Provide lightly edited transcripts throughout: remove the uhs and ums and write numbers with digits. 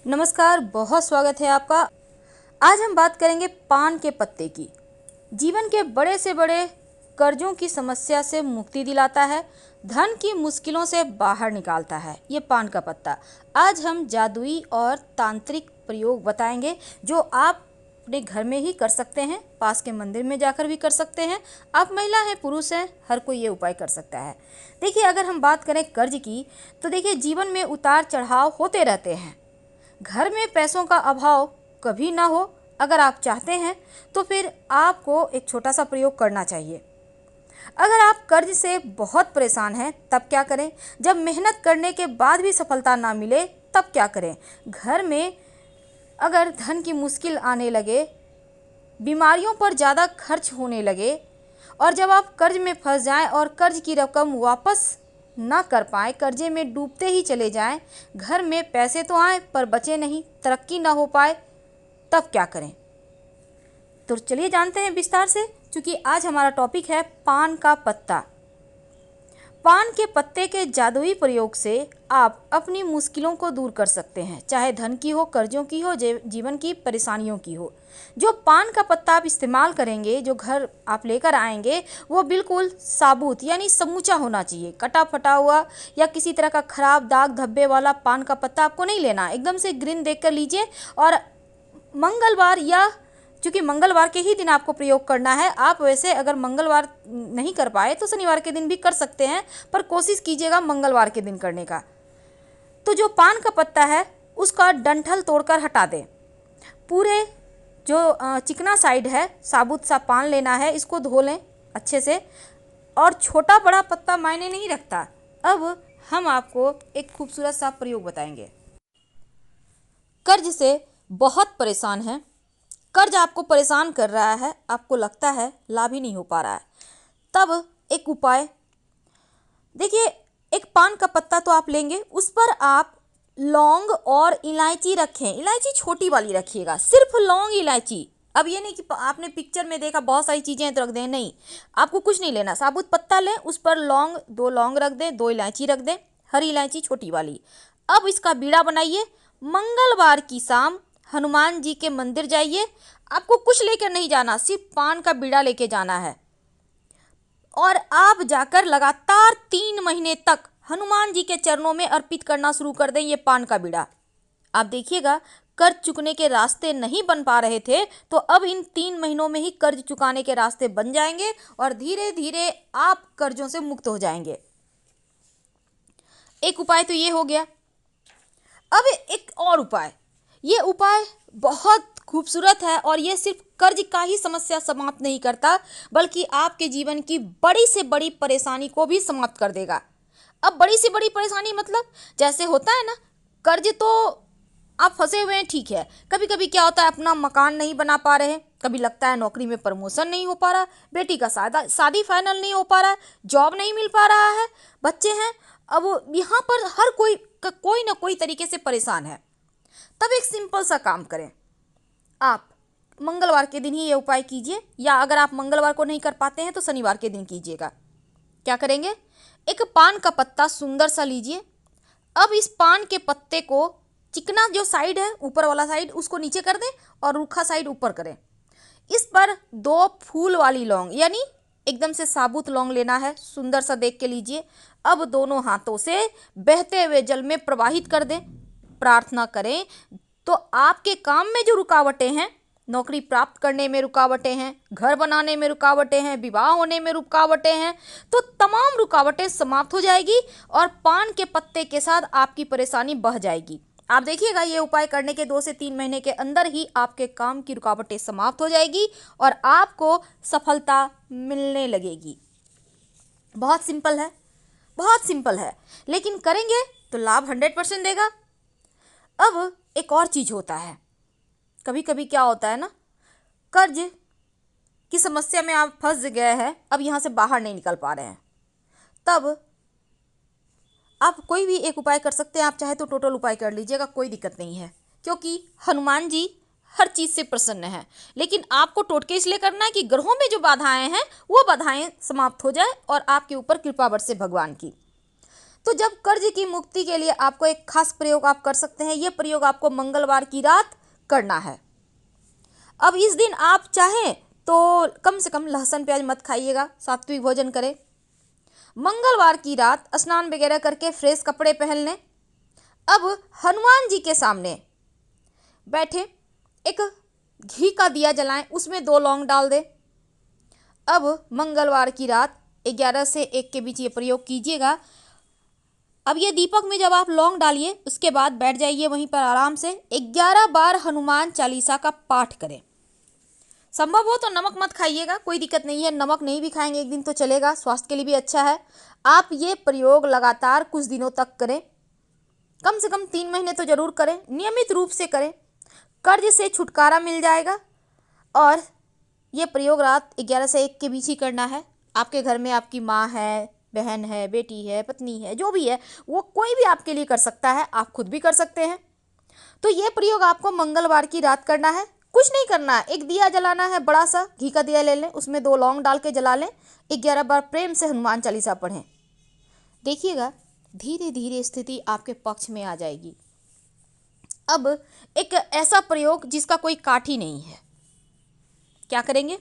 नमस्कार, बहुत स्वागत है आपका। आज हम बात करेंगे पान के पत्ते की। जीवन के बड़े से बड़े कर्जों की समस्या से मुक्ति दिलाता है, धन की मुश्किलों से बाहर निकालता है ये पान का पत्ता। आज हम जादुई और तांत्रिक प्रयोग बताएंगे जो आप अपने घर में ही कर सकते हैं, पास के मंदिर में जाकर भी कर सकते हैं। आप महिला हैं, पुरुष हैं, हर कोई ये उपाय कर सकता है। देखिए, अगर हम बात करें कर्ज की, तो देखिए जीवन में उतार चढ़ाव होते रहते हैं। घर में पैसों का अभाव कभी ना हो, अगर आप चाहते हैं तो फिर आपको एक छोटा सा प्रयोग करना चाहिए। अगर आप कर्ज से बहुत परेशान हैं तब क्या करें? जब मेहनत करने के बाद भी सफलता ना मिले तब क्या करें? घर में अगर धन की मुश्किल आने लगे, बीमारियों पर ज़्यादा खर्च होने लगे और जब आप कर्ज में फंस जाएं और कर्ज की रकम वापस ना कर पाए, कर्जे में डूबते ही चले जाएं, घर में पैसे तो आए पर बचे नहीं, तरक्की ना हो पाए, तब क्या करें? तो चलिए जानते हैं विस्तार से, क्योंकि आज हमारा टॉपिक है पान का पत्ता। पान के पत्ते के जादुई प्रयोग से आप अपनी मुश्किलों को दूर कर सकते हैं, चाहे धन की हो, कर्जों की हो, जीवन की परेशानियों की हो। जो पान का पत्ता आप इस्तेमाल करेंगे, जो घर आप लेकर आएंगे, वो बिल्कुल साबुत यानी समूचा होना चाहिए। कटा फटा हुआ या किसी तरह का खराब दाग धब्बे वाला पान का पत्ता आपको नहीं लेना। एकदम से ग्रीन देख कर लीजिए। और मंगलवार या क्योंकि मंगलवार के ही दिन आपको प्रयोग करना है। आप वैसे अगर मंगलवार नहीं कर पाए तो शनिवार के दिन भी कर सकते हैं, पर कोशिश कीजिएगा मंगलवार के दिन करने का। तो जो पान का पत्ता है उसका डंठल तोड़कर हटा दें। पूरे जो चिकना साइड है, साबुत सा पान लेना है, इसको धो लें अच्छे से। और छोटा बड़ा पत्ता मायने नहीं रखता। अब हम आपको एक खूबसूरत सा प्रयोग बताएंगे। कर्ज से बहुत परेशान हैं, कर्ज आपको परेशान कर रहा है, आपको लगता है लाभ ही नहीं हो पा रहा है, तब एक उपाय देखिए। एक पान का पत्ता तो आप लेंगे, उस पर आप लौंग और इलायची रखें। इलायची छोटी वाली रखिएगा, सिर्फ लौंग इलायची। अब ये नहीं कि आपने पिक्चर में देखा बहुत सारी चीज़ें तो रख दें, नहीं, आपको कुछ नहीं लेना। साबुत पत्ता लें, उस पर लौंग, 2 लौंग रख दें, 2 इलायची रख दें, हरी इलायची छोटी वाली। अब इसका बीड़ा बनाइए। मंगलवार की शाम हनुमान जी के मंदिर जाइए। आपको कुछ लेकर नहीं जाना, सिर्फ पान का बीड़ा लेके जाना है। और आप जाकर लगातार 3 महीने तक हनुमान जी के चरणों में अर्पित करना शुरू कर दें ये पान का बीड़ा। आप देखिएगा, कर्ज चुकने के रास्ते नहीं बन पा रहे थे तो अब इन 3 महीनों में ही कर्ज चुकाने के रास्ते बन जाएंगे और धीरे धीरे आप कर्जों से मुक्त हो जाएंगे। एक उपाय तो ये हो गया। अब एक और उपाय, ये उपाय बहुत खूबसूरत है और ये सिर्फ कर्ज का ही समस्या समाप्त नहीं करता, बल्कि आपके जीवन की बड़ी से बड़ी परेशानी को भी समाप्त कर देगा। अब बड़ी से बड़ी परेशानी मतलब जैसे होता है ना, कर्ज तो आप फंसे हुए हैं, ठीक है। कभी कभी क्या होता है, अपना मकान नहीं बना पा रहे हैं, कभी लगता है नौकरी में प्रमोशन नहीं हो पा रहा, बेटी का शादी फाइनल नहीं हो पा रहा है, जॉब नहीं मिल पा रहा है, बच्चे हैं। अब यहाँ पर हर कोई ना कोई तरीके से परेशान है। तब एक सिंपल सा काम करें, आप मंगलवार के दिन ही ये उपाय कीजिए, या अगर आप मंगलवार को नहीं कर पाते हैं तो शनिवार के दिन कीजिएगा। क्या करेंगे? एक पान का पत्ता सुंदर सा लीजिए। अब इस पान के पत्ते को चिकना जो साइड है, ऊपर वाला साइड, उसको नीचे कर दें और रूखा साइड ऊपर करें। इस पर 2 फूल वाली लौंग यानी एकदम से साबुत लौंग लेना है, सुंदर सा देख के लीजिए। अब दोनों हाथों से बहते हुए जल में प्रवाहित कर दें। प्रार्थना करें तो आपके काम में जो रुकावटें हैं, नौकरी प्राप्त करने में रुकावटें हैं, घर बनाने में रुकावटें हैं, विवाह होने में रुकावटें हैं, तो तमाम रुकावटें समाप्त हो जाएगी और पान के पत्ते के साथ आपकी परेशानी बह जाएगी। आप देखिएगा, ये उपाय करने के 2 से 3 महीने के अंदर ही आपके काम की रुकावटें समाप्त हो जाएगी और आपको सफलता मिलने लगेगी। बहुत सिंपल है, बहुत सिंपल है, लेकिन करेंगे तो लाभ 100% देगा। अब एक और चीज़ होता है, कभी कभी क्या होता है ना, कर्ज की समस्या में आप फंस गए हैं, अब यहाँ से बाहर नहीं निकल पा रहे हैं, तब आप कोई भी एक उपाय कर सकते हैं। आप चाहे तो टोटल उपाय कर लीजिएगा, कोई दिक्कत नहीं है, क्योंकि हनुमान जी हर चीज़ से प्रसन्न है। लेकिन आपको टोटके इसलिए करना है कि ग्रहों में जो बाधाएं हैं वो बाधाएं समाप्त हो जाए और आपके ऊपर कृपा बरसे भगवान की। तो जब कर्ज की मुक्ति के लिए आपको एक खास प्रयोग आप कर सकते हैं। ये प्रयोग आपको मंगलवार की रात करना है। अब इस दिन आप चाहें तो कम से कम लहसुन प्याज मत खाइएगा, सात्विक भोजन करें। मंगलवार की रात स्नान वगैरह करके फ्रेश कपड़े पहन लें। अब हनुमान जी के सामने बैठे एक घी का दिया जलाएं, उसमें 2 लौंग डाल दें। अब मंगलवार की रात 11 से 1 के बीच ये प्रयोग कीजिएगा। अब ये दीपक में जब आप लौंग डालिए, उसके बाद बैठ जाइए वहीं पर आराम से 11 बार हनुमान चालीसा का पाठ करें। संभव हो तो नमक मत खाइएगा, कोई दिक्कत नहीं है, नमक नहीं भी खाएंगे एक दिन तो चलेगा, स्वास्थ्य के लिए भी अच्छा है। आप ये प्रयोग लगातार कुछ दिनों तक करें, कम से कम 3 महीने तो जरूर करें, नियमित रूप से करें। कर्ज से छुटकारा मिल जाएगा। और ये प्रयोग रात 11 से 1 के बीच ही करना है। आपके घर में आपकी माँ है, बहन है, बेटी है, पत्नी है, जो भी है वो कोई भी आपके लिए कर सकता है, आप खुद भी कर सकते हैं। तो ये प्रयोग आपको मंगलवार की रात करना है। कुछ नहीं करना है, एक दिया जलाना है, बड़ा सा घी का दिया ले लें, उसमें 2 लौंग डाल के जला लें, 11 बार प्रेम से हनुमान चालीसा पढ़ें। देखिएगा धीरे धीरे स्थिति आपके पक्ष में आ जाएगी। अब एक ऐसा प्रयोग जिसका कोई काठ ही नहीं है, क्या करेंगे?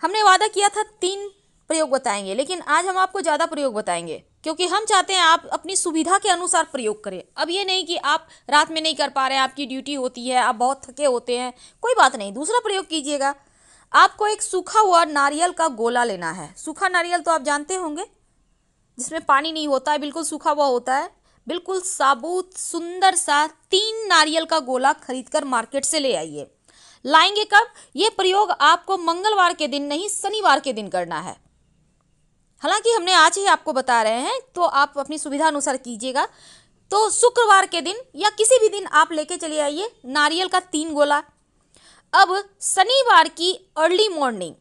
हमने वादा किया था 3 प्रयोग बताएंगे, लेकिन आज हम आपको ज़्यादा प्रयोग बताएंगे क्योंकि हम चाहते हैं आप अपनी सुविधा के अनुसार प्रयोग करें। अब ये नहीं कि आप रात में नहीं कर पा रहे हैं, आपकी ड्यूटी होती है, आप बहुत थके होते हैं, कोई बात नहीं, दूसरा प्रयोग कीजिएगा। आपको एक सूखा हुआ नारियल का गोला लेना है। सूखा नारियल तो आप जानते होंगे, जिसमें पानी नहीं होता है, बिल्कुल सूखा हुआ होता है। बिल्कुल साबुत सुंदर सा 3 नारियल का गोला खरीद कर मार्केट से ले आइए। लाएंगे कब? ये प्रयोग आपको मंगलवार के दिन नहीं, शनिवार के दिन करना है। हालांकि हमने आज ही आपको बता रहे हैं, तो आप अपनी सुविधा अनुसार कीजिएगा। तो शुक्रवार के दिन या किसी भी दिन आप लेके चले आइए नारियल का 3 गोला। अब शनिवार की अर्ली मॉर्निंग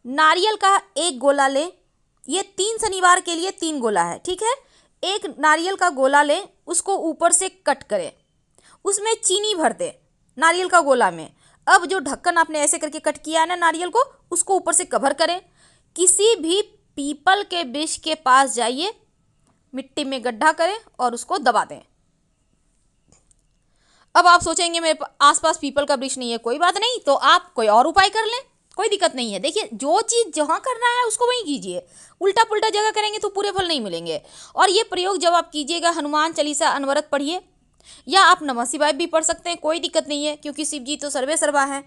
नारियल का 1 गोला लें। ये 3 शनिवार के लिए 3 गोला है, ठीक है। एक नारियल का गोला लें, उसको ऊपर से कट करें, उसमें चीनी भर दें नारियल का गोला में। अब जो ढक्कन आपने ऐसे करके कट किया है ना नारियल को, उसको ऊपर से कवर करें। किसी भी पीपल के वृक्ष के पास जाइए, मिट्टी में गड्ढा करें और उसको दबा दें। अब आप सोचेंगे मेरे आसपास पीपल का वृक्ष नहीं है, कोई बात नहीं, तो आप कोई और उपाय कर लें, कोई दिक्कत नहीं है। देखिए जो चीज़ जहाँ करना है उसको वहीं कीजिए, उल्टा पुल्टा जगह करेंगे तो पूरे फल नहीं मिलेंगे। और ये प्रयोग जब आप कीजिएगा, हनुमान चालीसा अनवरत पढ़िए या आप नमः शिवाय भी पढ़ सकते हैं, कोई दिक्कत नहीं है, क्योंकि शिव जी तो सर्वे सर्वा हैं।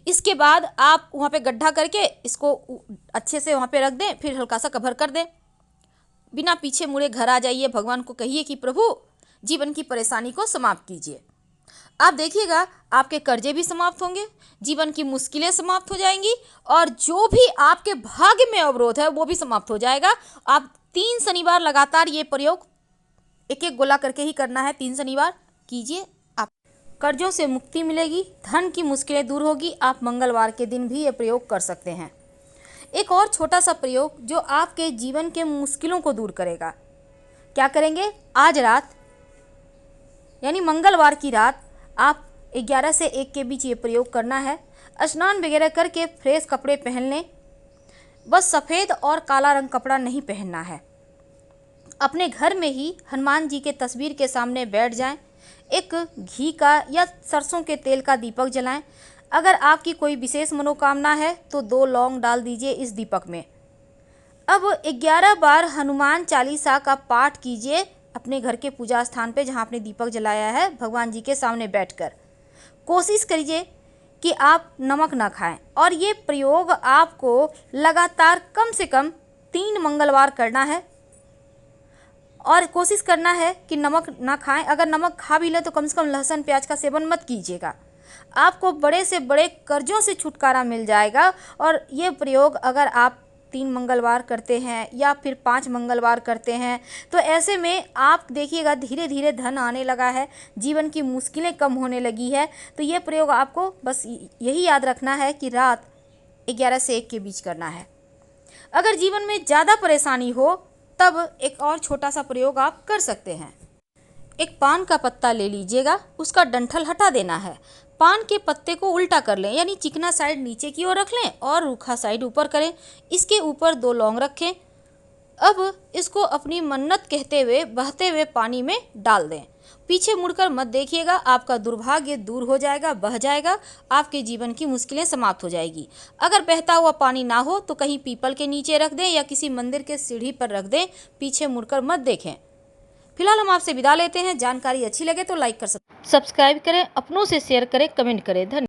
इसके बाद आप वहाँ पे गड्ढा करके इसको अच्छे से वहाँ पे रख दें, फिर हल्का सा कवर कर दें, बिना पीछे मुड़े घर आ जाइए। भगवान को कहिए कि प्रभु जीवन की परेशानी को समाप्त कीजिए। आप देखिएगा आपके कर्जे भी समाप्त होंगे, जीवन की मुश्किलें समाप्त हो जाएंगी और जो भी आपके भाग्य में अवरोध है वो भी समाप्त हो जाएगा। आप 3 शनिवार लगातार ये प्रयोग 1-1 गोला करके ही करना है, 3 शनिवार कीजिए। आप कर्जों से मुक्ति मिलेगी, धन की मुश्किलें दूर होगी। आप मंगलवार के दिन भी ये प्रयोग कर सकते हैं। एक और छोटा सा प्रयोग जो आपके जीवन के मुश्किलों को दूर करेगा। क्या करेंगे? आज रात यानी मंगलवार की रात आप 11 से 1 के बीच ये प्रयोग करना है। स्नान वगैरह करके फ्रेश कपड़े पहन लें, बस सफ़ेद और काला रंग कपड़ा नहीं पहनना है। अपने घर में ही हनुमान जी के तस्वीर के सामने बैठ जाएं, एक घी का या सरसों के तेल का दीपक जलाएं। अगर आपकी कोई विशेष मनोकामना है तो 2 लौंग डाल दीजिए इस दीपक में। अब 11 बार हनुमान चालीसा का पाठ कीजिए अपने घर के पूजा स्थान पे, जहाँ आपने दीपक जलाया है, भगवान जी के सामने बैठकर। कोशिश करिए कि आप नमक ना खाएं और ये प्रयोग आपको लगातार कम से कम 3 मंगलवार करना है। और कोशिश करना है कि नमक ना खाएं। अगर नमक खा भी लें तो कम से कम लहसुन प्याज का सेवन मत कीजिएगा। आपको बड़े से बड़े कर्जों से छुटकारा मिल जाएगा। और ये प्रयोग अगर आप 3 मंगलवार करते हैं या फिर 5 मंगलवार करते हैं तो ऐसे में आप देखिएगा धीरे धीरे धन आने लगा है, जीवन की मुश्किलें कम होने लगी है। तो ये प्रयोग आपको बस यही याद रखना है कि रात 11 से 1 के बीच करना है। अगर जीवन में ज़्यादा परेशानी हो तब एक और छोटा सा प्रयोग आप कर सकते हैं। एक पान का पत्ता ले लीजिएगा, उसका डंठल हटा देना है। पान के पत्ते को उल्टा कर लें, यानी चिकना साइड नीचे की ओर रख लें और रूखा साइड ऊपर करें। इसके ऊपर 2 लौंग रखें, अब इसको अपनी मन्नत कहते हुए बहते हुए पानी में डाल दें। पीछे मुड़कर मत देखिएगा, आपका दुर्भाग्य दूर हो जाएगा, बह जाएगा, आपके जीवन की मुश्किलें समाप्त हो जाएगी। अगर बहता हुआ पानी ना हो तो कहीं पीपल के नीचे रख दें या किसी मंदिर के सीढ़ी पर रख दें, पीछे मुड़कर मत देखें। फिलहाल हम आपसे विदा लेते हैं। जानकारी अच्छी लगे तो लाइक कर सब्सक्राइब करें, अपनों से शेयर करें, कमेंट करें। धन्यवाद।